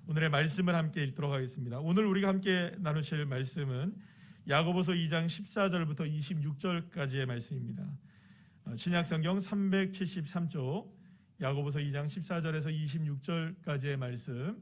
오늘의 말씀을 함께 읽도록 하겠습니다. 오늘 우리가 함께 나누실 말씀은 야고보서 2장 14절부터 26절까지의 말씀입니다. 신약성경 373쪽 야고보서 2장 14절에서 26절까지의 말씀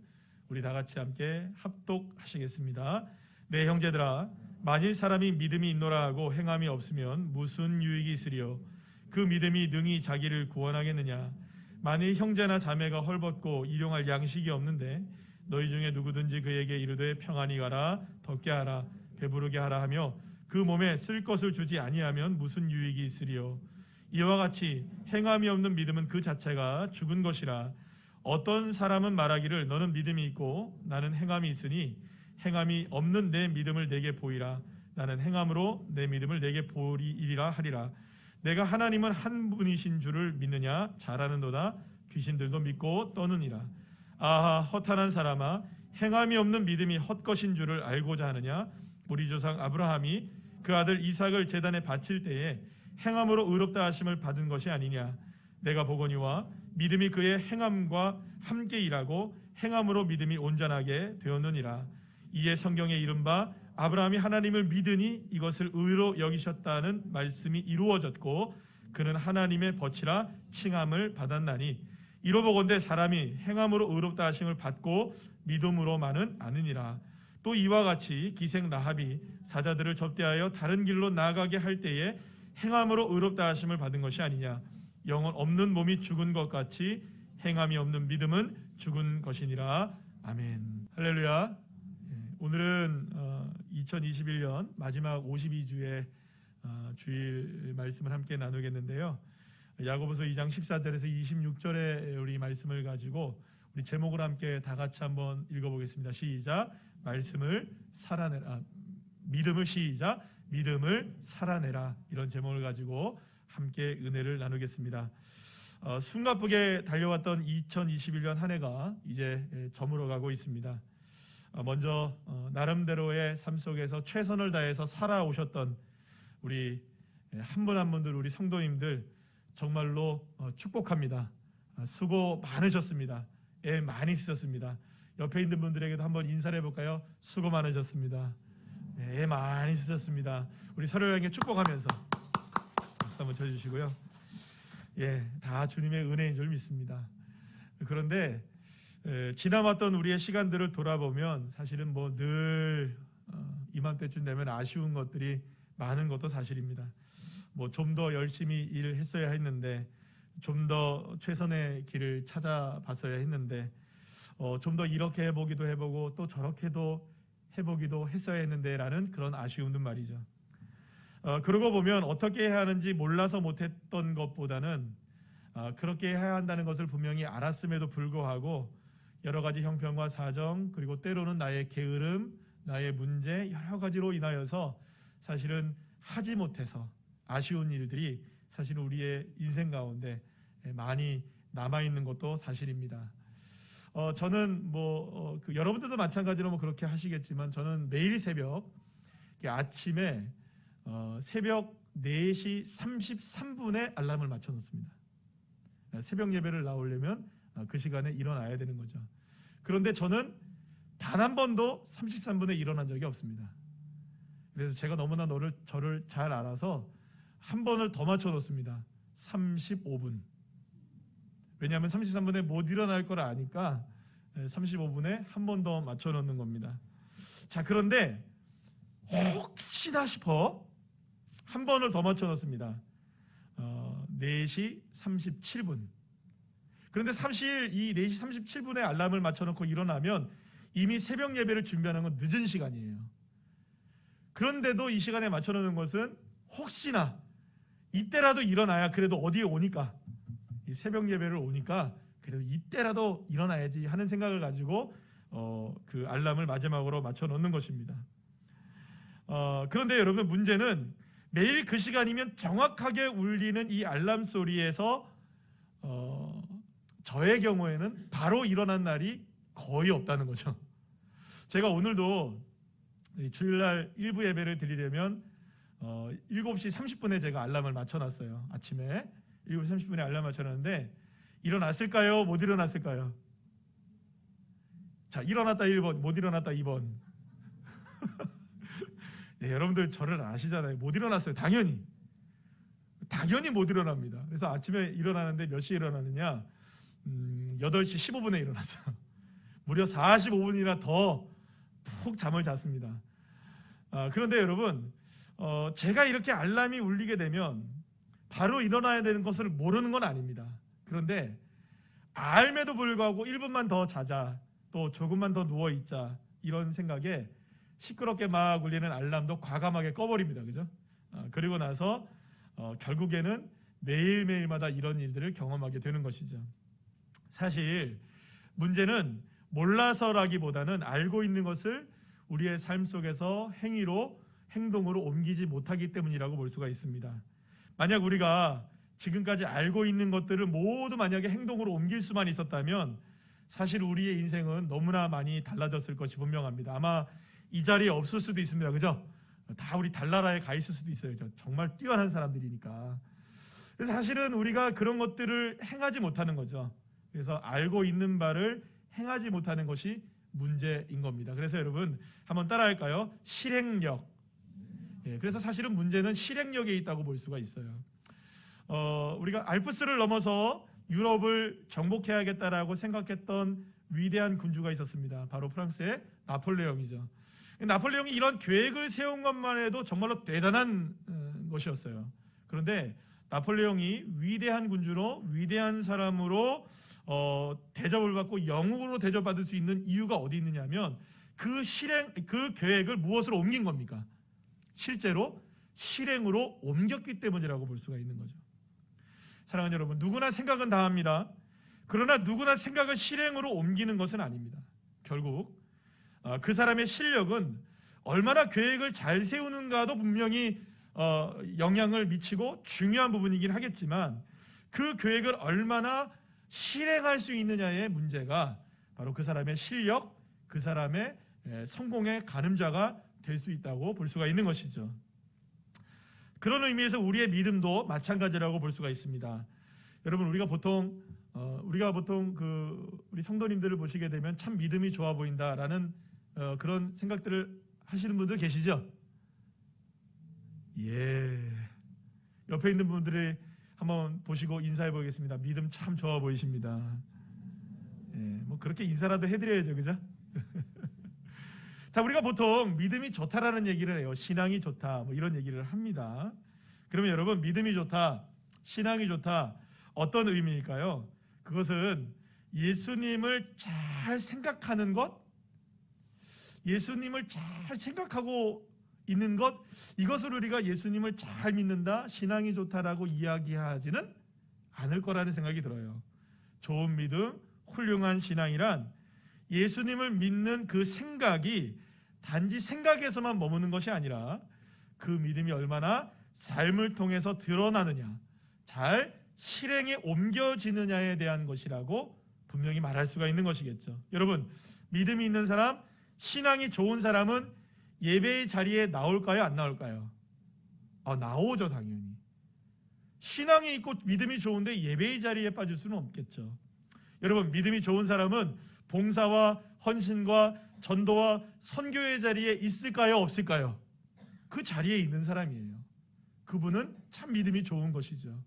우리 다 같이 함께 합독하시겠습니다. 네, 형제들아, 만일 사람이 믿음이 있노라 하고 행함이 없으면 무슨 유익이 있으리요? 그 믿음이 능히 자기를 구원하겠느냐? 만일 형제나 자매가 헐벗고 일용할 양식이 없는데 너희 중에 누구든지 그에게 이르되 평안히 가라, 덥게 하라, 배부르게 하라 하며 그 몸에 쓸 것을 주지 아니하면 무슨 유익이 있으리요? 이와 같이 행함이 없는 믿음은 그 자체가 죽은 것이라. 어떤 사람은 말하기를 너는 믿음이 있고 나는 행함이 있으니 행함이 없는 내 믿음을 내게 보이라. 나는 행함으로 내 믿음을 내게 보이리라 하리라. 내가 하나님은 한 분이신 줄을 믿느냐? 잘하는도다. 귀신들도 믿고 떠느니라. 아하, 허탄한 사람아, 행함이 없는 믿음이 헛것인 줄을 알고자 하느냐? 우리 조상 아브라함이 그 아들 이삭을 제단에 바칠 때에 행함으로 의롭다 하심을 받은 것이 아니냐? 내가 보거니와 믿음이 그의 행함과 함께 일하고 행함으로 믿음이 온전하게 되었느니라. 이에 성경에 이른바 아브라함이 하나님을 믿으니 이것을 의로 여기셨다는 말씀이 이루어졌고 그는 하나님의 벗이라 칭함을 받았나니 이로보건대 사람이 행함으로 의롭다 하심을 받고 믿음으로만은 아니니라. 또 이와 같이 기생 라합이 사자들을 접대하여 다른 길로 나아가게 할 때에 행함으로 의롭다 하심을 받은 것이 아니냐? 영혼 없는 몸이 죽은 것 같이 행함이 없는 믿음은 죽은 것이니라. 아멘. 할렐루야. 오늘은 2021년 마지막 52주의 주일 말씀을 함께 나누겠는데요. 야고보서 2장 14절에서 26절의 우리 말씀을 가지고 우리 제목을 함께 다 같이 한번 읽어보겠습니다. 시작. 말씀을 살아내라. 믿음을 시작. 믿음을 살아내라. 이런 제목을 가지고 함께 은혜를 나누겠습니다. 숨가쁘게 달려왔던 2021년 한 해가 이제 저물어가고 있습니다. 먼저 나름대로의 삶 속에서 최선을 다해서 살아오셨던 우리 한 분 한 분들 우리 성도님들 정말로 축복합니다. 수고 많으셨습니다. 애 많이 쓰셨습니다. 옆에 있는 분들에게도 한번 인사를 해볼까요? 수고 많으셨습니다. 애 많이 쓰셨습니다. 우리 서로에게 축복하면서 박수 한번 쳐주시고요. 다 주님의 은혜인 줄 믿습니다. 그런데 지나왔던 우리의 시간들을 돌아보면 사실은 뭐 늘 이맘때쯤 되면 아쉬운 것들이 많은 것도 사실입니다. 뭐 좀 더 열심히 일을 했어야 했는데, 좀 더 최선의 길을 찾아봤어야 했는데, 좀 더 이렇게 해보고 또 저렇게도 해보기도 했어야 했는데라는 그런 아쉬움들 말이죠. 그러고 보면 어떻게 해야 하는지 몰라서 못했던 것보다는 그렇게 해야 한다는 것을 분명히 알았음에도 불구하고 여러 가지 형편과 사정, 그리고 때로는 나의 게으름, 나의 문제 여러 가지로 인하여서 사실은 하지 못해서 아쉬운 일들이 사실 우리의 인생 가운데 많이 남아있는 것도 사실입니다. 저는 여러분들도 마찬가지로 그렇게 하시겠지만 저는 매일 새벽 아침에 새벽 4시 33분에 알람을 맞춰 놓습니다. 새벽 예배를 나오려면 그 시간에 일어나야 되는 거죠. 그런데 저는 단 한 번도 33분에 일어난 적이 없습니다. 그래서 제가 너무나 저를 잘 알아서 한 번을 더 맞춰 놓습니다. 35분. 왜냐하면 33분에 못 일어날 걸 아니까 35분에 한 번 더 맞춰 놓는 겁니다. 자, 그런데 혹시나 싶어 한 번을 더 맞춰 놓습니다. 4시 37분. 그런데 사실 이 4시 37분에 알람을 맞춰놓고 일어나면 이미 새벽 예배를 준비하는 건 늦은 시간이에요. 그런데도 이 시간에 맞춰놓는 것은 혹시나 이때라도 일어나야 그래도 어디에 오니까, 이 새벽 예배를 오니까 그래도 이때라도 일어나야지 하는 생각을 가지고 그 알람을 마지막으로 맞춰놓는 것입니다. 그런데 여러분, 문제는 매일 그 시간이면 정확하게 울리는 이 알람 소리에서 저의 경우에는 바로 일어난 날이 거의 없다는 거죠. 제가 오늘도 주일날 일부 예배를 드리려면 7시 30분에 제가 알람을 맞춰놨어요. 아침에 7시 30분에 알람 맞춰놨는데 일어났을까요? 못 일어났을까요? 자, 일어났다 1번, 못 일어났다 2번. 네, 여러분들 저를 아시잖아요. 못 일어났어요. 당연히 못 일어납니다. 그래서 아침에 일어나는데 몇 시에 일어나느냐? 8시 15분에 일어났어요. 무려 45분이나 더 푹 잠을 잤습니다. 그런데 여러분, 제가 이렇게 알람이 울리게 되면 바로 일어나야 되는 것을 모르는 건 아닙니다. 그런데 알매도 불구하고 1분만 더 자자, 또 조금만 더 누워있자, 이런 생각에 시끄럽게 막 울리는 알람도 과감하게 꺼버립니다. 그죠? 그리고 나서 결국에는 매일매일마다 이런 일들을 경험하게 되는 것이죠. 사실 문제는 몰라서라기보다는 알고 있는 것을 우리의 삶 속에서 행동으로 옮기지 못하기 때문이라고 볼 수가 있습니다. 만약 우리가 지금까지 알고 있는 것들을 모두 만약에 행동으로 옮길 수만 있었다면 사실 우리의 인생은 너무나 많이 달라졌을 것이 분명합니다. 아마 이 자리에 없을 수도 있습니다. 그죠? 다 우리 달나라에 가 있을 수도 있어요. 정말 뛰어난 사람들이니까. 그래서 사실은 우리가 그런 것들을 행하지 못하는 거죠. 그래서 알고 있는 바를 행하지 못하는 것이 문제인 겁니다. 그래서 여러분 한번 따라할까요? 실행력. 그래서 사실은 문제는 실행력에 있다고 볼 수가 있어요. 우리가 알프스를 넘어서 유럽을 정복해야겠다라고 생각했던 위대한 군주가 있었습니다. 바로 프랑스의 나폴레옹이죠. 나폴레옹이 이런 계획을 세운 것만 해도 정말로 대단한 것이었어요. 그런데 나폴레옹이 위대한 군주로, 위대한 사람으로 대접을 받고 영웅으로 대접받을 수 있는 이유가 어디 있느냐면 그 계획을 무엇으로 옮긴 겁니까? 실제로 실행으로 옮겼기 때문이라고 볼 수가 있는 거죠. 사랑하는 여러분, 누구나 생각은 다 합니다. 그러나 누구나 생각을 실행으로 옮기는 것은 아닙니다. 결국 그 사람의 실력은 얼마나 계획을 잘 세우는가도 분명히 영향을 미치고 중요한 부분이긴 하겠지만 그 계획을 얼마나 실행할 수 있느냐의 문제가 바로 그 사람의 실력, 그 사람의 성공의 가늠자가 될 수 있다고 볼 수가 있는 것이죠. 그런 의미에서 우리의 믿음도 마찬가지라고 볼 수가 있습니다. 여러분, 우리가 보통 우리 성도님들을 보시게 되면 참 믿음이 좋아 보인다라는 그런 생각들을 하시는 분들 계시죠? 예. 옆에 있는 분들이 한번 보시고 인사해 보겠습니다. 믿음 참 좋아 보이십니다. 예, 뭐 그렇게 인사라도 해드려야죠, 그죠? 자, 우리가 보통 믿음이 좋다라는 얘기를 해요. 신앙이 좋다, 뭐 이런 얘기를 합니다. 그러면 여러분, 믿음이 좋다, 신앙이 좋다, 어떤 의미일까요? 그것은 예수님을 잘 생각하는 것, 예수님을 잘 생각하고 있는 것, 이것을 우리가 예수님을 잘 믿는다, 신앙이 좋다라고 이야기하지는 않을 거라는 생각이 들어요. 좋은 믿음, 훌륭한 신앙이란 예수님을 믿는 그 생각이 단지 생각에서만 머무는 것이 아니라 그 믿음이 얼마나 삶을 통해서 드러나느냐, 잘 실행에 옮겨지느냐에 대한 것이라고 분명히 말할 수가 있는 것이겠죠. 여러분, 믿음이 있는 사람, 신앙이 좋은 사람은 예배의 자리에 나올까요? 안 나올까요? 나오죠, 당연히. 신앙이 있고 믿음이 좋은데 예배의 자리에 빠질 수는 없겠죠. 여러분, 믿음이 좋은 사람은 봉사와 헌신과 전도와 선교의 자리에 있을까요? 없을까요? 그 자리에 있는 사람이에요. 그분은 참 믿음이 좋은 것이죠.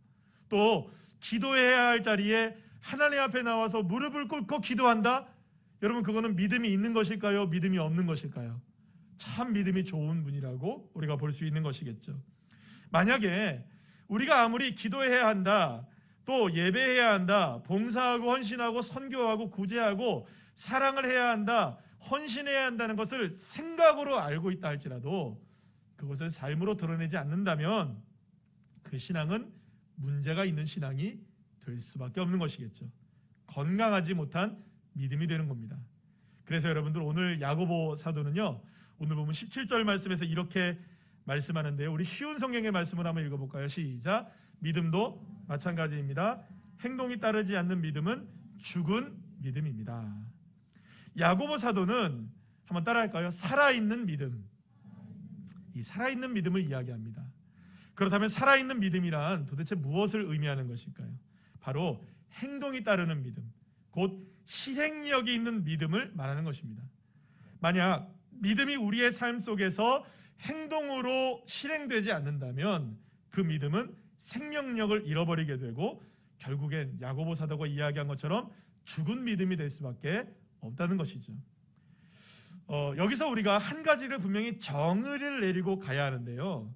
또 기도해야 할 자리에 하나님 앞에 나와서 무릎을 꿇고 기도한다? 여러분, 그거는 믿음이 있는 것일까요? 믿음이 없는 것일까요? 참 믿음이 좋은 분이라고 우리가 볼 수 있는 것이겠죠. 만약에 우리가 아무리 기도해야 한다, 또 예배해야 한다, 봉사하고 헌신하고 선교하고 구제하고 사랑을 해야 한다, 헌신해야 한다는 것을 생각으로 알고 있다 할지라도 그것을 삶으로 드러내지 않는다면 그 신앙은 문제가 있는 신앙이 될 수밖에 없는 것이겠죠. 건강하지 못한 믿음이 되는 겁니다. 그래서 여러분들, 오늘 야고보 사도는요, 오늘 보면 17절 말씀에서 이렇게 말씀하는데요. 우리 쉬운 성경의 말씀을 한번 읽어볼까요? 시작. 믿음도 마찬가지입니다. 행동이 따르지 않는 믿음은 죽은 믿음입니다. 야고보 사도는 한번 따라할까요? 살아있는 믿음. 이 살아있는 믿음을 이야기합니다. 그렇다면 살아있는 믿음이란 도대체 무엇을 의미하는 것일까요? 바로 행동이 따르는 믿음, 곧 실행력이 있는 믿음을 말하는 것입니다. 만약 믿음이 우리의 삶 속에서 행동으로 실행되지 않는다면 그 믿음은 생명력을 잃어버리게 되고 결국엔 야고보 사도가 이야기한 것처럼 죽은 믿음이 될 수밖에 없다는 것이죠. 여기서 우리가 한 가지를 분명히 정의를 내리고 가야 하는데요.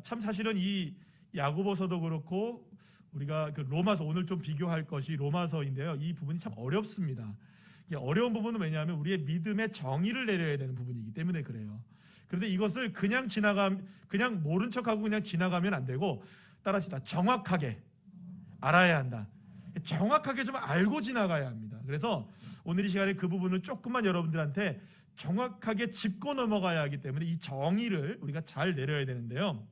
참 사실은 이 야고보서도 그렇고 우리가 그 로마서, 오늘 좀 비교할 것이 로마서인데요. 이 부분이 참 어렵습니다. 어려운 부분은 왜냐하면 우리의 믿음의 정의를 내려야 되는 부분이기 때문에 그래요. 그런데 이것을 그냥 모른 척하고 그냥 지나가면 안 되고, 따라합시다. 정확하게 알아야 한다. 정확하게 좀 알고 지나가야 합니다. 그래서 오늘 이 시간에 그 부분을 조금만 여러분들한테 정확하게 짚고 넘어가야 하기 때문에 이 정의를 우리가 잘 내려야 되는데요.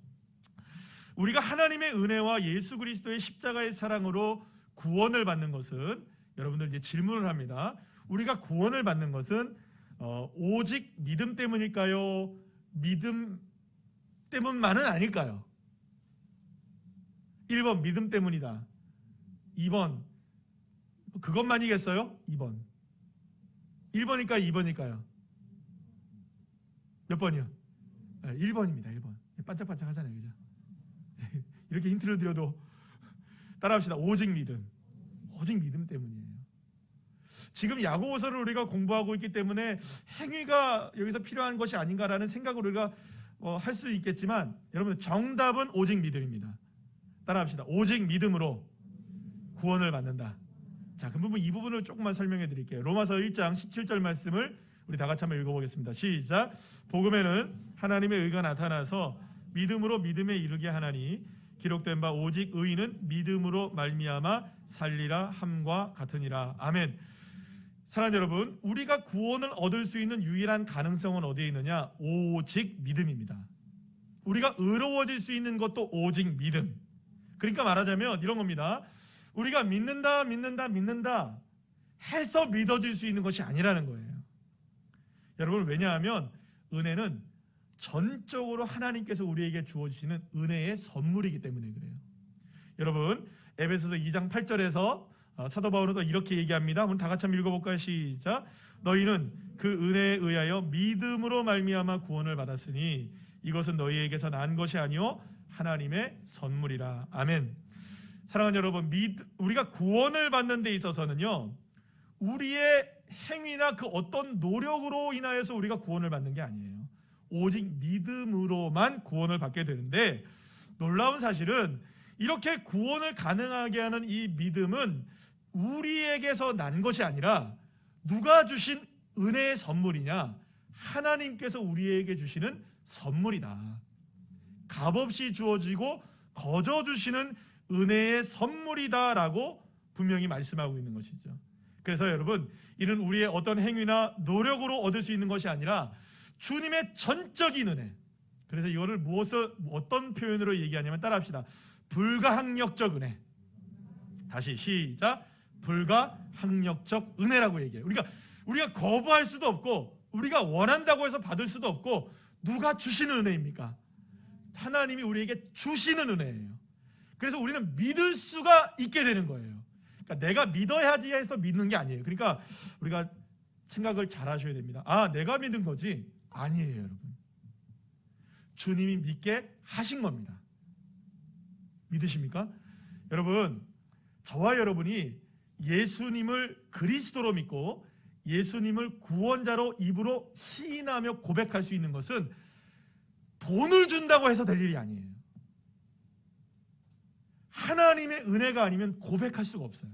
우리가 하나님의 은혜와 예수 그리스도의 십자가의 사랑으로 구원을 받는 것은, 여러분들 이제 질문을 합니다. 우리가 구원을 받는 것은 오직 믿음 때문일까요? 믿음 때문만은 아닐까요? 1번 믿음 때문이다. 2번 그것만이겠어요? 2번 1번일까요? 2번일까요? 몇 번이요? 1번입니다. 1번. 반짝반짝 하잖아요. 그죠? 이렇게 힌트를 드려도 따라합시다. 오직 믿음. 오직 믿음 때문이에요. 지금 야고보서를 우리가 공부하고 있기 때문에 행위가 여기서 필요한 것이 아닌가라는 생각을 우리가 할 수 있겠지만, 여러분 정답은 오직 믿음입니다. 따라합시다. 오직 믿음으로 구원을 받는다. 자, 그 부분, 이 부분을 조금만 설명해 드릴게요. 로마서 1장 17절 말씀을 우리 다 같이 한번 읽어보겠습니다. 시작. 복음에는 하나님의 의가 나타나서 믿음으로 믿음에 이르게 하나니 기록된 바 오직 의인은 믿음으로 말미암아 살리라 함과 같으니라. 아멘. 사랑하는 여러분, 우리가 구원을 얻을 수 있는 유일한 가능성은 어디에 있느냐? 오직 믿음입니다. 우리가 의로워질 수 있는 것도 오직 믿음. 그러니까 말하자면 이런 겁니다. 우리가 믿는다 해서 믿어질 수 있는 것이 아니라는 거예요. 여러분, 왜냐하면 은혜는 전적으로 하나님께서 우리에게 주어주시는 은혜의 선물이기 때문에 그래요. 여러분, 에베소서 2장 8절에서 사도 바울은 또 이렇게 얘기합니다. 한번 다 같이 한번 읽어볼까요? 시작. 너희는 그 은혜에 의하여 믿음으로 말미암아 구원을 받았으니 이것은 너희에게서 난 것이 아니요 하나님의 선물이라. 아멘. 사랑하는 여러분, 우리가 구원을 받는 데 있어서는요, 우리의 행위나 그 어떤 노력으로 인하여서 우리가 구원을 받는 게 아니에요. 오직 믿음으로만 구원을 받게 되는데, 놀라운 사실은 이렇게 구원을 가능하게 하는 이 믿음은 우리에게서 난 것이 아니라 누가 주신 은혜의 선물이냐? 하나님께서 우리에게 주시는 선물이다. 값없이 주어지고 거저 주시는 은혜의 선물이다라고 분명히 말씀하고 있는 것이죠. 그래서 여러분, 이는 우리의 어떤 행위나 노력으로 얻을 수 있는 것이 아니라 주님의 전적인 은혜. 그래서 이거를 어떤 표현으로 얘기하냐면, 따라합시다. 불가항력적 은혜. 다시 시작. 불가항력적 은혜라고 얘기해요. 우리가 거부할 수도 없고, 우리가 원한다고 해서 받을 수도 없고, 누가 주시는 은혜입니까? 하나님이 우리에게 주시는 은혜예요. 그래서 우리는 믿을 수가 있게 되는 거예요. 그러니까 내가 믿어야지 해서 믿는 게 아니에요. 그러니까 우리가 생각을 잘 하셔야 됩니다. 아, 내가 믿는 거지? 아니에요, 여러분. 주님이 믿게 하신 겁니다. 믿으십니까? 여러분, 저와 여러분이 예수님을 그리스도로 믿고 예수님을 구원자로 입으로 시인하며 고백할 수 있는 것은 돈을 준다고 해서 될 일이 아니에요. 하나님의 은혜가 아니면 고백할 수가 없어요.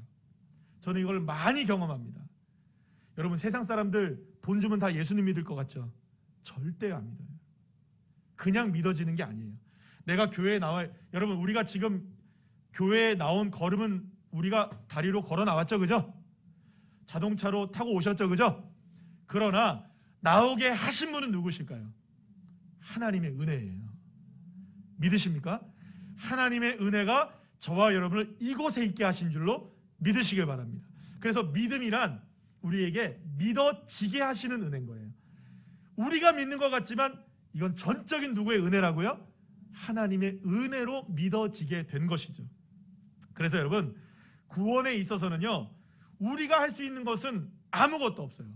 저는 이걸 많이 경험합니다. 여러분, 세상 사람들 돈 주면 다 예수님 믿을 것 같죠? 절대 안 믿어요. 그냥 믿어지는 게 아니에요. 내가 교회에 여러분, 우리가 지금 교회에 나온 걸음은 우리가 다리로 걸어 나왔죠, 그죠? 자동차로 타고 오셨죠, 그죠? 그러나 나오게 하신 분은 누구실까요? 하나님의 은혜예요. 믿으십니까? 하나님의 은혜가 저와 여러분을 이곳에 있게 하신 줄로 믿으시길 바랍니다. 그래서 믿음이란 우리에게 믿어지게 하시는 은혜인 거예요. 우리가 믿는 것 같지만 이건 전적인 누구의 은혜라고요? 하나님의 은혜로 믿어지게 된 것이죠. 그래서 여러분, 구원에 있어서는요, 우리가 할 수 있는 것은 아무것도 없어요.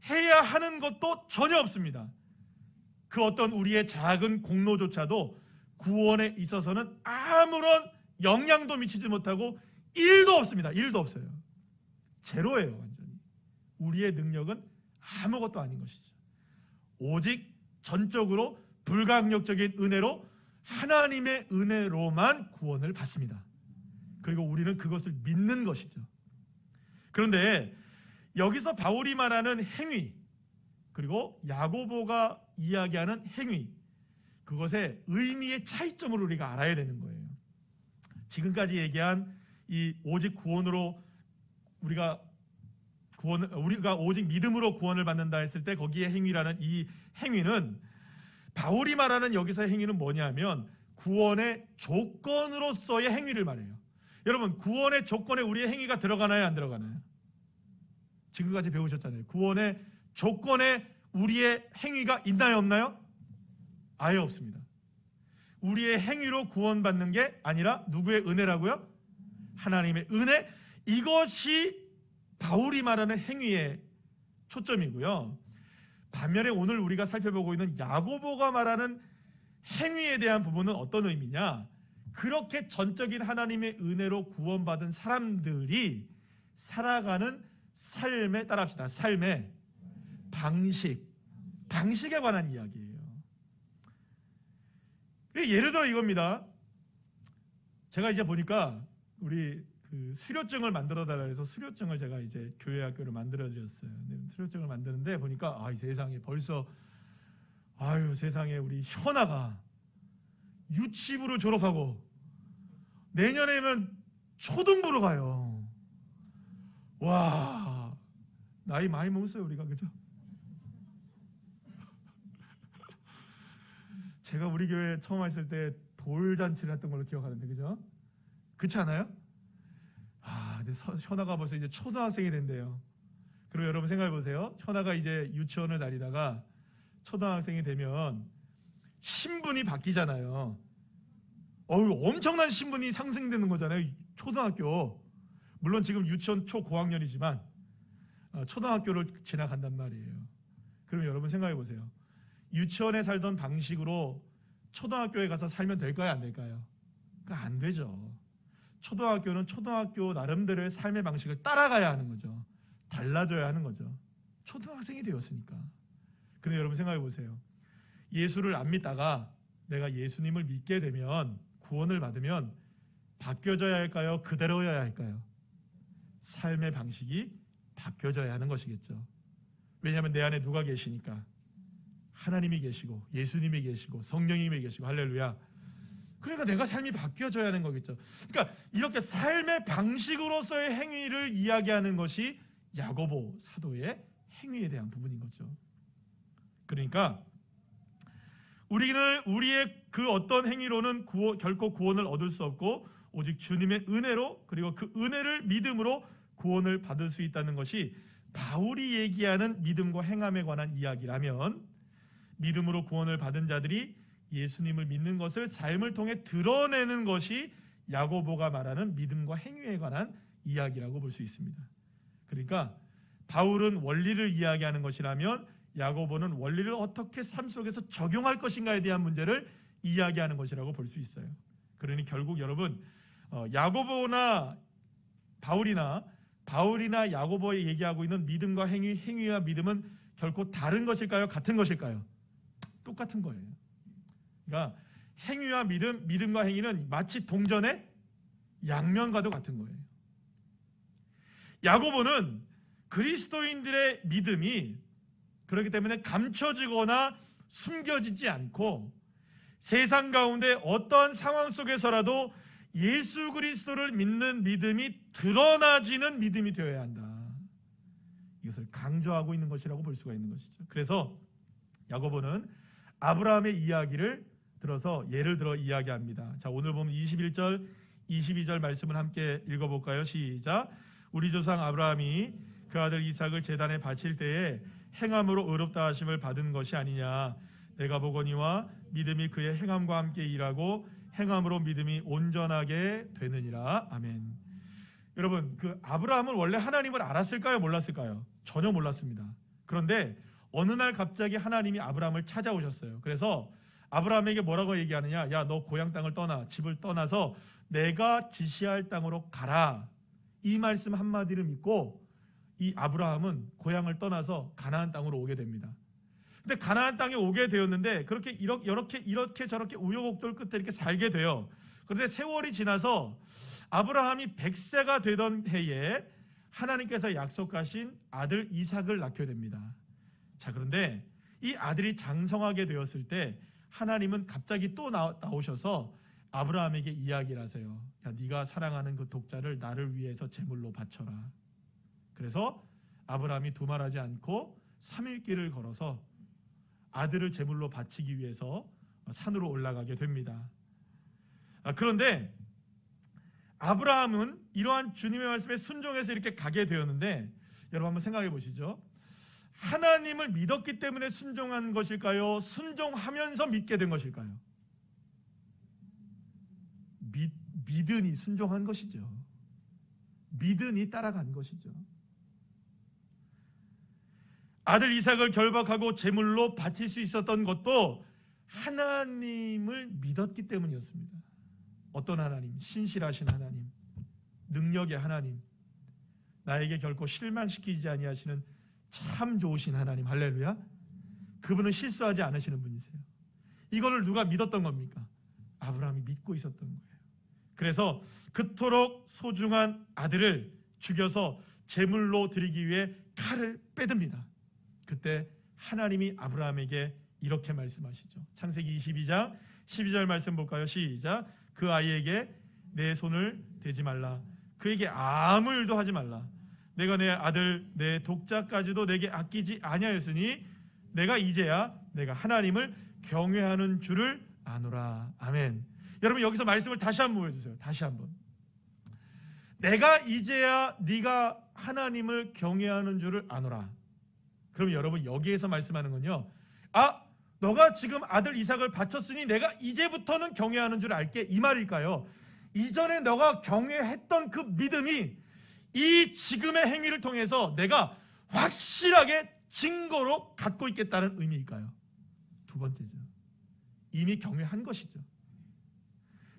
해야 하는 것도 전혀 없습니다. 그 어떤 우리의 작은 공로조차도 구원에 있어서는 아무런 영향도 미치지 못하고 1도 없습니다. 1도 없어요. 제로예요. 완전히. 우리의 능력은 아무것도 아닌 것이죠. 오직 전적으로 불가항력적인 은혜로, 하나님의 은혜로만 구원을 받습니다. 그리고 우리는 그것을 믿는 것이죠. 그런데 여기서 바울이 말하는 행위, 그리고 야고보가 이야기하는 행위, 그것의 의미의 차이점을 우리가 알아야 되는 거예요. 지금까지 얘기한 이 오직 구원으로 우리가 오직 믿음으로 구원을 받는다 했을 때 거기에 행위라는 이 행위는, 바울이 말하는 여기서의 행위는 뭐냐면 구원의 조건으로서의 행위를 말해요. 여러분, 구원의 조건에 우리의 행위가 들어가나요, 안 들어가나요? 지금까지 배우셨잖아요. 구원의 조건에 우리의 행위가 있나요, 없나요? 아예 없습니다. 우리의 행위로 구원받는 게 아니라 누구의 은혜라고요? 하나님의 은혜. 이것이 바울이 말하는 행위의 초점이고요. 반면에 오늘 우리가 살펴보고 있는 야고보가 말하는 행위에 대한 부분은 어떤 의미냐? 그렇게 전적인 하나님의 은혜로 구원받은 사람들이 살아가는 삶에, 따라합시다, 삶의 방식에 관한 이야기예요. 예를 들어 이겁니다. 제가 이제 보니까 우리 수료증을 만들어 달라 해서 수료증을 제가 이제 교회 학교를 만들어 드렸어요. 수료증을 만드는데 보니까 이 세상에 벌써 세상에 우리 현아가 유치부를 졸업하고 내년에면 초등부로 가요. 와, 나이 많이 먹었어요 우리가, 그죠? 제가 우리 교회 처음 왔을 때 돌잔치를 했던 걸로 기억하는데, 그죠? 그렇지 않아요? 근데 현아가 벌써 이제 초등학생이 된대요. 그리고 여러분 생각해 보세요. 현아가 이제 유치원을 다니다가 초등학생이 되면 신분이 바뀌잖아요. 엄청난 신분이 상승되는 거잖아요. 초등학교. 물론 지금 유치원 초고학년이지만 초등학교를 지나간단 말이에요. 그럼 여러분 생각해 보세요. 유치원에 살던 방식으로 초등학교에 가서 살면 될까요, 안 될까요? 안 되죠. 초등학교는 초등학교 나름대로의 삶의 방식을 따라가야 하는 거죠. 달라져야 하는 거죠. 초등학생이 되었으니까. 그런데 여러분 생각해 보세요. 예수를 안 믿다가 내가 예수님을 믿게 되면, 구원을 받으면 바뀌어져야 할까요? 그대로여야 할까요? 삶의 방식이 바뀌어져야 하는 것이겠죠. 왜냐하면 내 안에 누가 계시니까. 하나님이 계시고 예수님이 계시고 성령님이 계시고, 할렐루야. 그러니까 내가 삶이 바뀌어져야 하는 거겠죠. 그러니까 이렇게 삶의 방식으로서의 행위를 이야기하는 것이 야고보 사도의 행위에 대한 부분인 거죠. 그러니까 우리는 우리의 그 어떤 행위로는 결코 구원을 얻을 수 없고, 오직 주님의 은혜로, 그리고 그 은혜를 믿음으로 구원을 받을 수 있다는 것이 바울이 얘기하는 믿음과 행함에 관한 이야기라면, 믿음으로 구원을 받은 자들이 예수님을 믿는 것을 삶을 통해 드러내는 것이 야고보가 말하는 믿음과 행위에 관한 이야기라고 볼 수 있습니다. 그러니까 바울은 원리를 이야기하는 것이라면 야고보는 원리를 어떻게 삶 속에서 적용할 것인가에 대한 문제를 이야기하는 것이라고 볼 수 있어요. 그러니 결국 여러분, 야고보나 바울이나 야고보가 얘기하고 있는 믿음과 행위와 믿음은 결코 다른 것일까요? 같은 것일까요? 똑같은 거예요. 그러니까 행위와 믿음과 행위는 마치 동전의 양면과도 같은 거예요. 야고보는 그리스도인들의 믿음이 그렇기 때문에 감춰지거나 숨겨지지 않고 세상 가운데 어떠한 상황 속에서라도 예수 그리스도를 믿는 믿음이 드러나지는 믿음이 되어야 한다. 이것을 강조하고 있는 것이라고 볼 수가 있는 것이죠. 그래서 야고보는 아브라함의 이야기를 들어서 예를 들어 이야기합니다. 자, 오늘 보면 21절, 22절 말씀을 함께 읽어볼까요? 시작. 우리 조상 아브라함이 그 아들 이삭을 제단에 바칠 때에 행함으로 의롭다 하심을 받은 것이 아니냐. 내가 보거니와 믿음이 그의 행함과 함께 일하고 행함으로 믿음이 온전하게 되느니라. 아멘. 여러분, 그 아브라함은 원래 하나님을 알았을까요? 몰랐을까요? 전혀 몰랐습니다. 그런데 어느 날 갑자기 하나님이 아브라함을 찾아오셨어요. 그래서 아브라함에게 뭐라고 얘기하느냐? 야, 너 고향 땅을 떠나, 집을 떠나서 내가 지시할 땅으로 가라. 이 말씀 한마디를 믿고 이 아브라함은 고향을 떠나서 가나안 땅으로 오게 됩니다. 근데 가나안 땅에 오게 되었는데 그렇게 이렇게 저렇게 우여곡절 끝에 이렇게 살게 돼요. 그런데 세월이 지나서 아브라함이 100세가 되던 해에 하나님께서 약속하신 아들 이삭을 낳게 됩니다. 자, 그런데 이 아들이 장성하게 되었을 때 하나님은 갑자기 또 나오셔서 아브라함에게 이야기를 하세요. 야, 네가 사랑하는 그 독자를 나를 위해서 제물로 바쳐라. 그래서 아브라함이 두말하지 않고 3일 길을 걸어서 아들을 제물로 바치기 위해서 산으로 올라가게 됩니다. 그런데 아브라함은 이러한 주님의 말씀에 순종해서 이렇게 가게 되었는데, 여러분 한번 생각해 보시죠. 하나님을 믿었기 때문에 순종한 것일까요? 순종하면서 믿게 된 것일까요? 믿으니 순종한 것이죠. 믿으니 따라간 것이죠. 아들 이삭을 결박하고 제물로 바칠 수 있었던 것도 하나님을 믿었기 때문이었습니다. 어떤 하나님? 신실하신 하나님, 능력의 하나님, 나에게 결코 실망시키지 아니하시는 참 좋으신 하나님. 할렐루야. 그분은 실수하지 않으시는 분이세요. 이거를 누가 믿었던 겁니까? 아브라함이 믿고 있었던 거예요. 그래서 그토록 소중한 아들을 죽여서 제물로 드리기 위해 칼을 빼듭니다. 그때 하나님이 아브라함에게 이렇게 말씀하시죠. 창세기 22장 12절 말씀 볼까요? 시작. 그 아이에게 내 손을 대지 말라. 그에게 아무 일도 하지 말라. 내가 내 아들 내 독자까지도 내게 아끼지 아니하였으니 내가 이제야 내가 하나님을 경외하는 줄을 아노라. 아멘. 여러분 여기서 말씀을 다시 한번 보여주세요. 다시 한번. 내가 이제야 네가 하나님을 경외하는 줄을 아노라. 그럼 여러분 여기에서 말씀하는 건요, 너가 지금 아들 이삭을 바쳤으니 내가 이제부터는 경외하는 줄 알게, 이 말일까요? 이전에 너가 경외했던 그 믿음이 이 지금의 행위를 통해서 내가 확실하게 증거로 갖고 있겠다는 의미일까요? 두 번째죠. 이미 경외한 것이죠.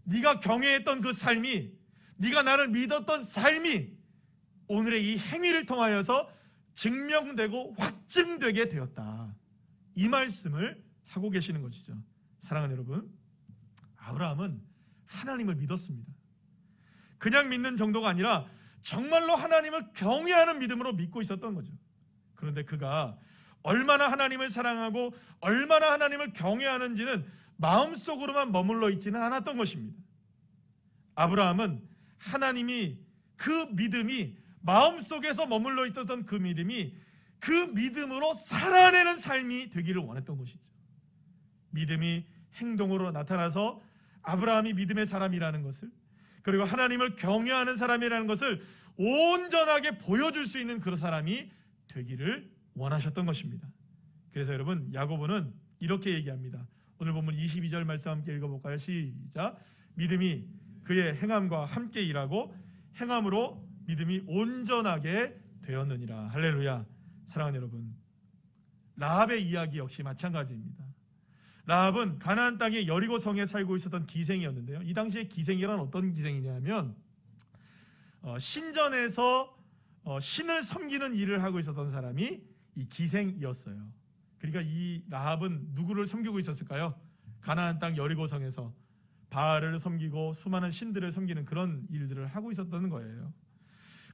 네가 경외했던 그 삶이, 네가 나를 믿었던 삶이 오늘의 이 행위를 통하여서 증명되고 확증되게 되었다. 이 말씀을 하고 계시는 것이죠. 사랑하는 여러분, 아브라함은 하나님을 믿었습니다. 그냥 믿는 정도가 아니라 정말로 하나님을 경외하는 믿음으로 믿고 있었던 거죠. 그런데 그가 얼마나 하나님을 사랑하고 얼마나 하나님을 경외하는지는 마음속으로만 머물러 있지는 않았던 것입니다. 아브라함은 하나님이 그 믿음이 마음속에서 머물러 있었던 그 믿음이 그 믿음으로 살아내는 삶이 되기를 원했던 것이죠. 믿음이 행동으로 나타나서 아브라함이 믿음의 사람이라는 것을, 그리고 하나님을 경외하는 사람이라는 것을 온전하게 보여줄 수 있는 그런 사람이 되기를 원하셨던 것입니다. 그래서 여러분 야고보는 이렇게 얘기합니다. 오늘 본문 22절 말씀 함께 읽어볼까요? 시작. 믿음이 그의 행함과 함께 일하고 행함으로 믿음이 온전하게 되었느니라. 할렐루야. 사랑하는 여러분, 라합의 이야기 역시 마찬가지입니다. 라합은 가나안 땅의 여리고 성에 살고 있었던 기생이었는데요. 이 당시에 기생이란 어떤 기생이냐면 신전에서 신을 섬기는 일을 하고 있었던 사람이 이 기생이었어요. 그러니까 이 라합은 누구를 섬기고 있었을까요? 가나안 땅 여리고 성에서 바알을 섬기고 수많은 신들을 섬기는 그런 일들을 하고 있었던 거예요.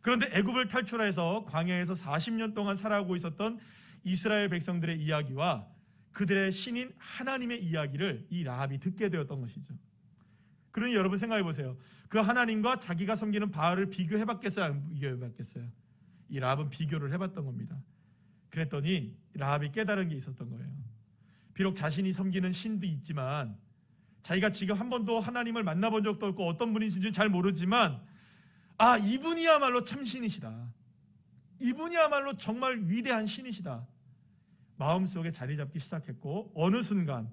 그런데 애굽을 탈출해서 광야에서 40년 동안 살아가고 있었던 이스라엘 백성들의 이야기와 그들의 신인 하나님의 이야기를 이 라합이 듣게 되었던 것이죠. 그러니 여러분 생각해 보세요. 그 하나님과 자기가 섬기는 바알을 비교해봤겠어요? 안 비교해봤겠어요? 이 라합은 비교를 해봤던 겁니다. 그랬더니 라합이 깨달은 게 있었던 거예요. 비록 자신이 섬기는 신도 있지만 자기가 지금 한 번도 하나님을 만나본 적도 없고 어떤 분이신지 잘 모르지만 이분이야말로 참 신이시다. 이분이야말로 정말 위대한 신이시다. 마음속에 자리 잡기 시작했고 어느 순간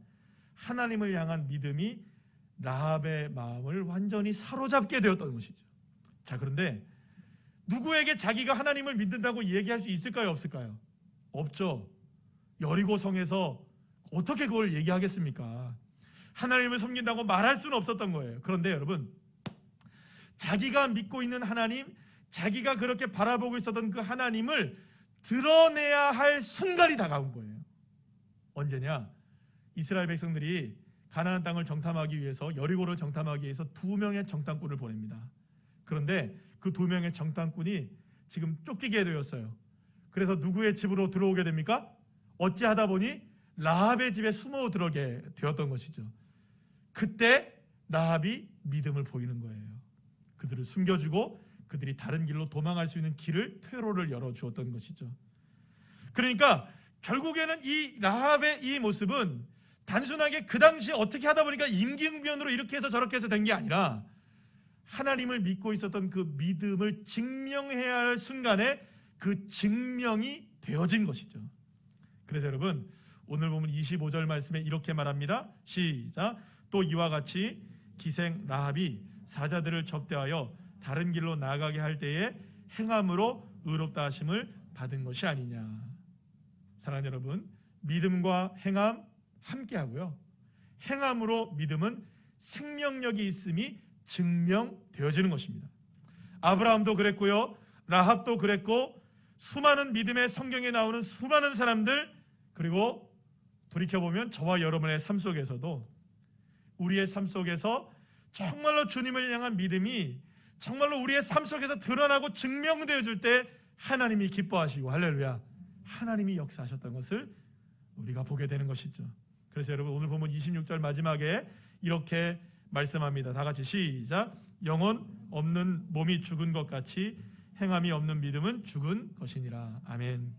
하나님을 향한 믿음이 라합의 마음을 완전히 사로잡게 되었던 것이죠. 자, 그런데 누구에게 자기가 하나님을 믿는다고 얘기할 수 있을까요? 없을까요? 없죠. 여리고성에서 어떻게 그걸 얘기하겠습니까? 하나님을 섬긴다고 말할 수는 없었던 거예요. 그런데 여러분, 자기가 믿고 있는 하나님, 자기가 그렇게 바라보고 있었던 그 하나님을 드러내야 할 순간이 다가온 거예요. 언제냐? 이스라엘 백성들이 가나안 땅을 정탐하기 위해서, 여리고를 정탐하기 위해서 2명의 정탐꾼을 보냅니다. 그런데 그 2명의 정탐꾼이 지금 쫓기게 되었어요. 그래서 누구의 집으로 들어오게 됩니까? 어찌하다 보니 라합의 집에 숨어 들어오게 되었던 것이죠. 그때 라합이 믿음을 보이는 거예요. 그들을 숨겨주고 그들이 다른 길로 도망할 수 있는 길을, 퇴로를 열어주었던 것이죠. 그러니까 결국에는 이 라합의 이 모습은 단순하게 그 당시 어떻게 하다 보니까 임기응변으로 이렇게 해서 저렇게 해서 된 게 아니라 하나님을 믿고 있었던 그 믿음을 증명해야 할 순간에 그 증명이 되어진 것이죠. 그래서 여러분, 오늘 보면 25절 말씀에 이렇게 말합니다. 시작. 또 이와 같이 기생 라합이 사자들을 접대하여 다른 길로 나아가게 할 때에 행함으로 의롭다 하심을 받은 것이 아니냐. 사랑하는 여러분, 믿음과 행함 함께 하고요, 행함으로 믿음은 생명력이 있음이 증명되어지는 것입니다. 아브라함도 그랬고요, 라합도 그랬고, 수많은 믿음의 성경에 나오는 수많은 사람들, 그리고 돌이켜보면 저와 여러분의 삶 속에서도, 우리의 삶 속에서 정말로 주님을 향한 믿음이 정말로 우리의 삶 속에서 드러나고 증명되어질 때 하나님이 기뻐하시고, 할렐루야, 하나님이 역사하셨던 것을 우리가 보게 되는 것이죠. 그래서 여러분, 오늘 보면 26절 마지막에 이렇게 말씀합니다. 다 같이 시작. 영혼 없는 몸이 죽은 것 같이 행함이 없는 믿음은 죽은 것이니라. 아멘.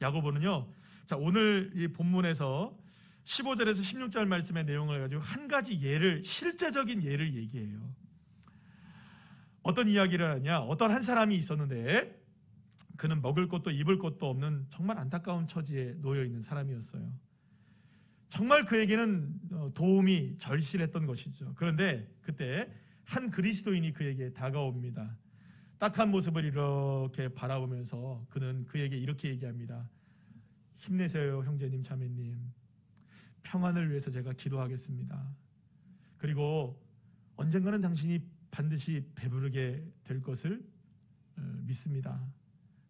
야고보는요, 자, 오늘 이 본문에서 15절에서 16절 말씀의 내용을 가지고 한 가지 예를, 실제적인 예를 얘기해요. 어떤 이야기를 하냐? 어떤 한 사람이 있었는데 그는 먹을 것도 입을 것도 없는 정말 안타까운 처지에 놓여 있는 사람이었어요. 정말 그에게는 도움이 절실했던 것이죠. 그런데 그때 한 그리스도인이 그에게 다가옵니다. 딱한 모습을 이렇게 바라보면서 그는 그에게 이렇게 얘기합니다. 힘내세요, 형제님, 자매님. 평안을 위해서 제가 기도하겠습니다. 그리고 언젠가는 당신이 반드시 배부르게 될 것을 믿습니다.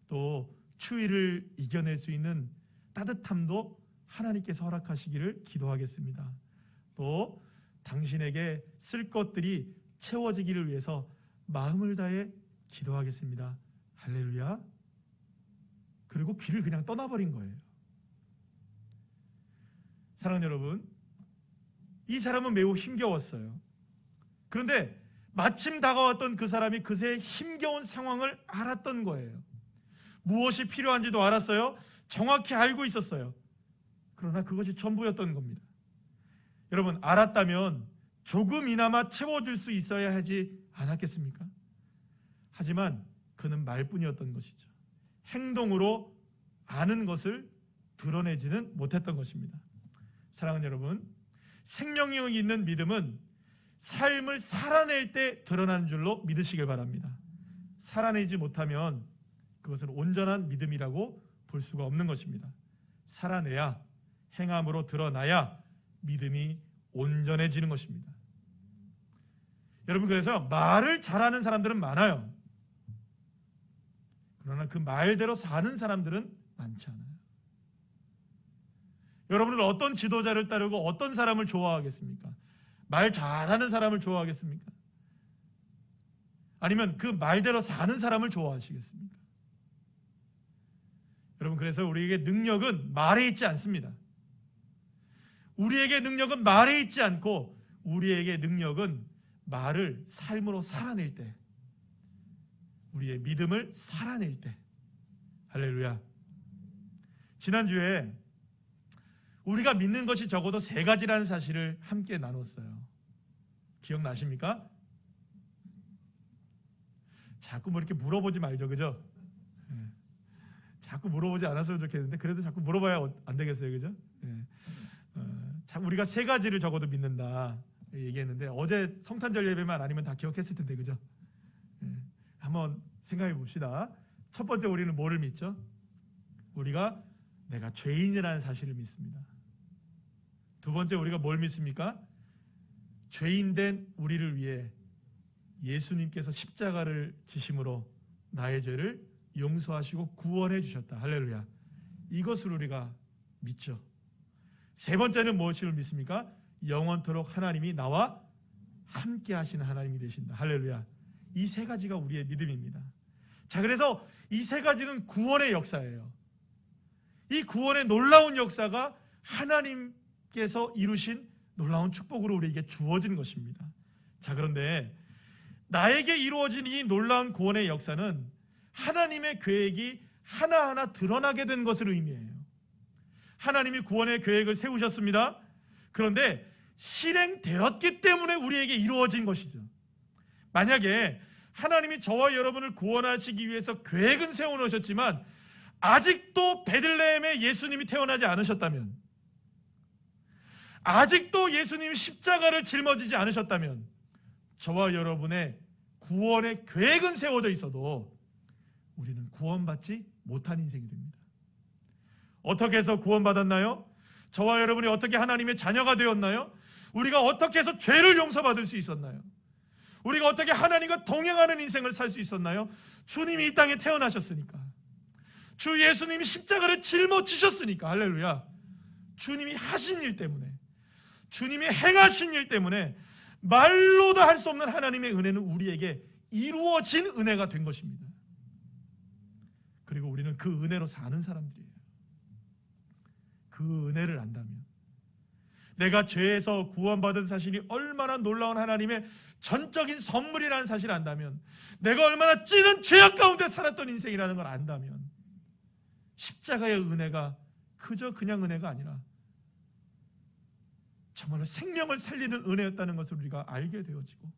또 추위를 이겨낼 수 있는 따뜻함도 하나님께서 허락하시기를 기도하겠습니다. 또 당신에게 쓸 것들이 채워지기를 위해서 마음을 다해 기도하겠습니다. 할렐루야. 그리고 귀를 그냥 떠나버린 거예요. 사랑하는 여러분, 이 사람은 매우 힘겨웠어요. 그런데 마침 다가왔던 그 사람이 그새의 힘겨운 상황을 알았던 거예요. 무엇이 필요한지도 알았어요. 정확히 알고 있었어요. 그러나 그것이 전부였던 겁니다. 여러분, 알았다면 조금이나마 채워줄 수 있어야 하지 않았겠습니까? 하지만 그는 말뿐이었던 것이죠. 행동으로 아는 것을 드러내지는 못했던 것입니다. 사랑하는 여러분, 생명력이 있는 믿음은 삶을 살아낼 때 드러나는 줄로 믿으시길 바랍니다. 살아내지 못하면 그것은 온전한 믿음이라고 볼 수가 없는 것입니다. 살아내야, 행함으로 드러나야 믿음이 온전해지는 것입니다. 여러분, 그래서 말을 잘하는 사람들은 많아요. 그러나 그 말대로 사는 사람들은 많지 않아요. 여러분은 어떤 지도자를 따르고 어떤 사람을 좋아하겠습니까? 말 잘하는 사람을 좋아하겠습니까? 아니면 그 말대로 사는 사람을 좋아하시겠습니까? 여러분, 그래서 우리에게 능력은 말에 있지 않습니다. 우리에게 능력은 말에 있지 않고 우리에게 능력은 말을 삶으로 살아낼 때, 우리의 믿음을 살아낼 때. 할렐루야. 지난주에 우리가 믿는 것이 적어도 3가지라는 사실을 함께 나눴어요. 기억나십니까? 자꾸 뭐 이렇게 물어보지 말죠, 그죠? 자꾸 물어보지 않았으면 좋겠는데 그래도 자꾸 물어봐야 안 되겠어요, 그죠? 우리가 3가지를 적어도 믿는다 얘기했는데 어제 성탄절 예배만 아니면 다 기억했을 텐데, 그죠? 한번 생각해 봅시다. 첫 번째 우리는 뭐를 믿죠? 우리가 내가 죄인이라는 사실을 믿습니다. 두 번째 우리가 뭘 믿습니까? 죄인된 우리를 위해 예수님께서 십자가를 지심으로 나의 죄를 용서하시고 구원해 주셨다. 할렐루야. 이것을 우리가 믿죠. 세 번째는 무엇을 믿습니까? 영원토록 하나님이 나와 함께 하시는 하나님이 되신다. 할렐루야. 이 세 가지가 우리의 믿음입니다. 자, 그래서 이 세 가지는 구원의 역사예요. 이 구원의 놀라운 역사가 하나님께서 이루신 놀라운 축복으로 우리에게 주어진 것입니다. 자, 그런데 나에게 이루어진 이 놀라운 구원의 역사는 하나님의 계획이 하나하나 드러나게 된 것을 의미해요. 하나님이 구원의 계획을 세우셨습니다. 그런데 실행되었기 때문에 우리에게 이루어진 것이죠. 만약에 하나님이 저와 여러분을 구원하시기 위해서 계획은 세워놓으셨지만 아직도 베들레헴에 예수님이 태어나지 않으셨다면, 아직도 예수님이 십자가를 짊어지지 않으셨다면 저와 여러분의 구원의 계획은 세워져 있어도 우리는 구원받지 못한 인생이 됩니다. 어떻게 해서 구원받았나요? 저와 여러분이 어떻게 하나님의 자녀가 되었나요? 우리가 어떻게 해서 죄를 용서받을 수 있었나요? 우리가 어떻게 하나님과 동행하는 인생을 살 수 있었나요? 주님이 이 땅에 태어나셨으니까, 주 예수님이 십자가를 짊어지셨으니까. 할렐루야. 주님이 하신 일 때문에, 주님이 행하신 일 때문에 말로도 할 수 없는 하나님의 은혜는 우리에게 이루어진 은혜가 된 것입니다. 그리고 우리는 그 은혜로 사는 사람들이에요. 그 은혜를 안다면, 내가 죄에서 구원받은 사실이 얼마나 놀라운 하나님의 전적인 선물이라는 사실을 안다면, 내가 얼마나 찌는 죄악 가운데 살았던 인생이라는 걸 안다면, 십자가의 은혜가 그저 그냥 은혜가 아니라 정말로 생명을 살리는 은혜였다는 것을 우리가 알게 되어지고,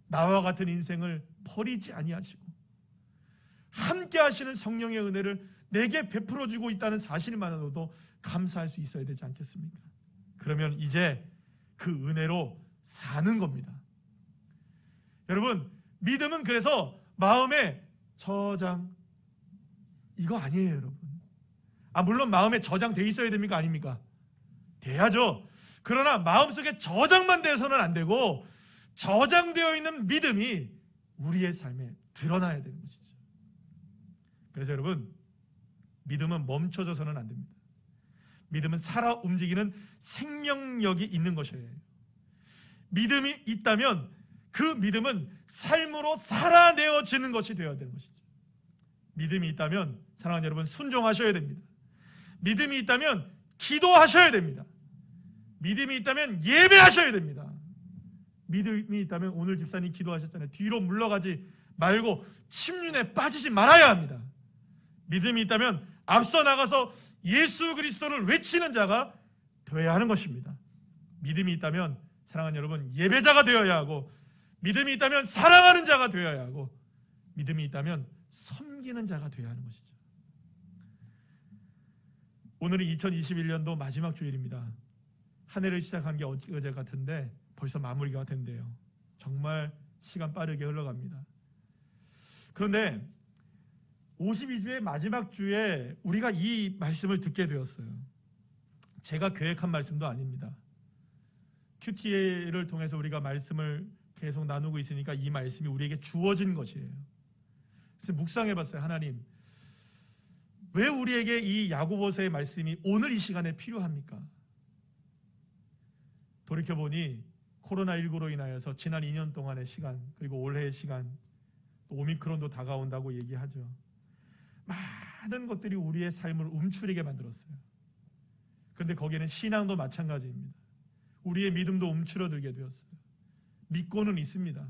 나와 같은 인생을 버리지 아니하시고 함께 하시는 성령의 은혜를 내게 베풀어주고 있다는 사실만으로도 감사할 수 있어야 되지 않겠습니까? 그러면 이제 그 은혜로 사는 겁니다. 여러분, 믿음은 그래서 마음에 저장, 이거 아니에요, 여러분. 물론 마음에 저장돼 있어야 됩니까? 아닙니까? 돼야죠. 그러나 마음속에 저장만 돼서는 안 되고, 저장되어 있는 믿음이 우리의 삶에 드러나야 되는 것이죠. 그래서 여러분, 믿음은 멈춰져서는 안 됩니다. 믿음은 살아 움직이는 생명력이 있는 것이에요. 믿음이 있다면 그 믿음은 삶으로 살아내어지는 것이 되어야 되는 것이죠. 믿음이 있다면, 사랑하는 여러분, 순종하셔야 됩니다. 믿음이 있다면 기도하셔야 됩니다. 믿음이 있다면 예배하셔야 됩니다. 믿음이 있다면, 오늘 집사님 기도하셨잖아요. 뒤로 물러가지 말고 침륜에 빠지지 말아야 합니다. 믿음이 있다면 앞서 나가서 예수 그리스도를 외치는 자가 되어야 하는 것입니다. 믿음이 있다면, 사랑하는 여러분, 예배자가 되어야 하고, 믿음이 있다면 사랑하는 자가 되어야 하고, 믿음이 있다면 섬기는 자가 되어야 하는 것이죠. 오늘은 2021년도 마지막 주일입니다. 한 해를 시작한 게 어제 같은데 벌써 마무리가 된대요. 정말 시간 빠르게 흘러갑니다. 그런데 52주의 마지막 주에 우리가 이 말씀을 듣게 되었어요. 제가 계획한 말씀도 아닙니다. QT를 통해서 우리가 말씀을 계속 나누고 있으니까 이 말씀이 우리에게 주어진 것이에요. 그래서 묵상해봤어요. 하나님, 왜 우리에게 이 야고보서의 말씀이 오늘 이 시간에 필요합니까? 돌이켜보니 코로나19로 인하여서 지난 2년 동안의 시간, 그리고 올해의 시간, 또 오미크론도 다가온다고 얘기하죠. 많은 것들이 우리의 삶을 움츠리게 만들었어요. 그런데 거기에는 신앙도 마찬가지입니다. 우리의 믿음도 움츠러들게 되었어요. 믿고는 있습니다.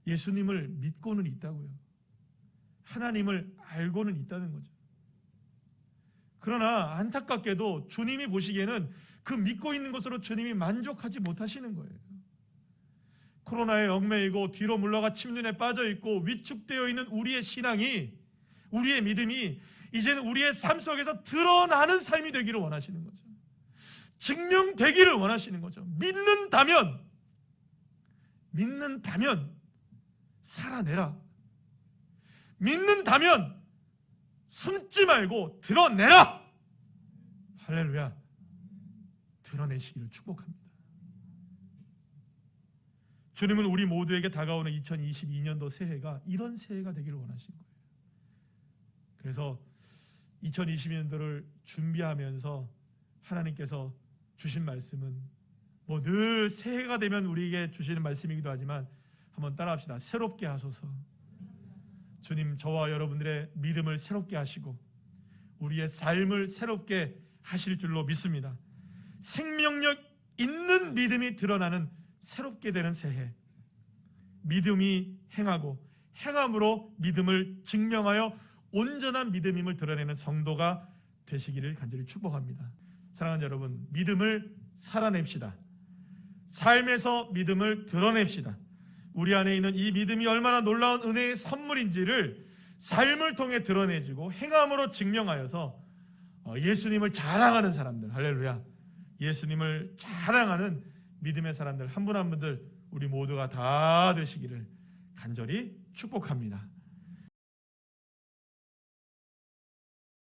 예수님을 믿고는 있다고요. 하나님을 알고는 있다는 거죠. 그러나 안타깝게도 주님이 보시기에는 그 믿고 있는 것으로 주님이 만족하지 못하시는 거예요. 코로나에 얽매이고 뒤로 물러가 침륜에 빠져 있고 위축되어 있는 우리의 신앙이, 우리의 믿음이 이제는 우리의 삶 속에서 드러나는 삶이 되기를 원하시는 거죠. 증명되기를 원하시는 거죠. 믿는다면 살아내라. 믿는다면 숨지 말고 드러내라. 할렐루야. 드러내시기를 축복합니다. 주님은 우리 모두에게 다가오는 2022년도 새해가 이런 새해가 되기를 원하신 거예요. 그래서 2022년도를 준비하면서 하나님께서 주신 말씀은 뭐 늘 새해가 되면 우리에게 주시는 말씀이기도 하지만 한번 따라합시다. 새롭게 하소서. 주님, 저와 여러분들의 믿음을 새롭게 하시고 우리의 삶을 새롭게 하실 줄로 믿습니다. 생명력 있는 믿음이 드러나는 새롭게 되는 새해, 믿음이 행하고 행함으로 믿음을 증명하여 온전한 믿음임을 드러내는 성도가 되시기를 간절히 축복합니다. 사랑하는 여러분, 믿음을 살아냅시다. 삶에서 믿음을 드러냅시다. 우리 안에 있는 이 믿음이 얼마나 놀라운 은혜의 선물인지를 삶을 통해 드러내지고 행함으로 증명하여서 예수님을 자랑하는 사람들, 할렐루야, 예수님을 자랑하는 믿음의 사람들 한 분 한 분들 우리 모두가 다 되시기를 간절히 축복합니다.